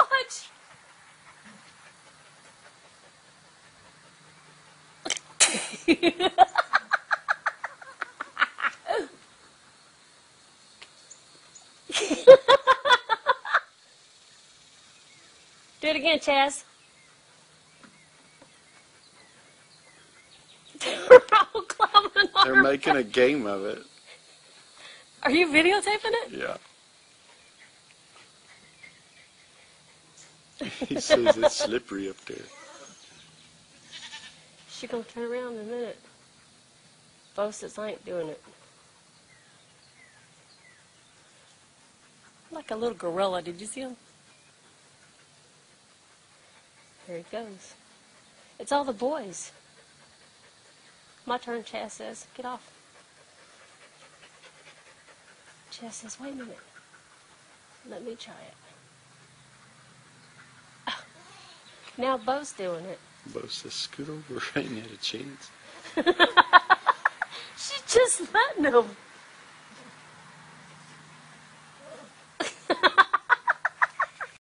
Watch. Do it again, Chaz. They're all climbing on They're her making a back. game of it. Are you videotaping it? Yeah. He says it's slippery up there. She's gonna turn around in a minute. Bo says I ain't doing it. Like a little gorilla. Did you see him? There he goes. It's all the boys. My turn, Chaz says. Get off. Chaz says, wait a minute. Let me try it. Ah. Now Bo's doing it. Bo says, scoot over. I ain't had a chance. She's just letting him.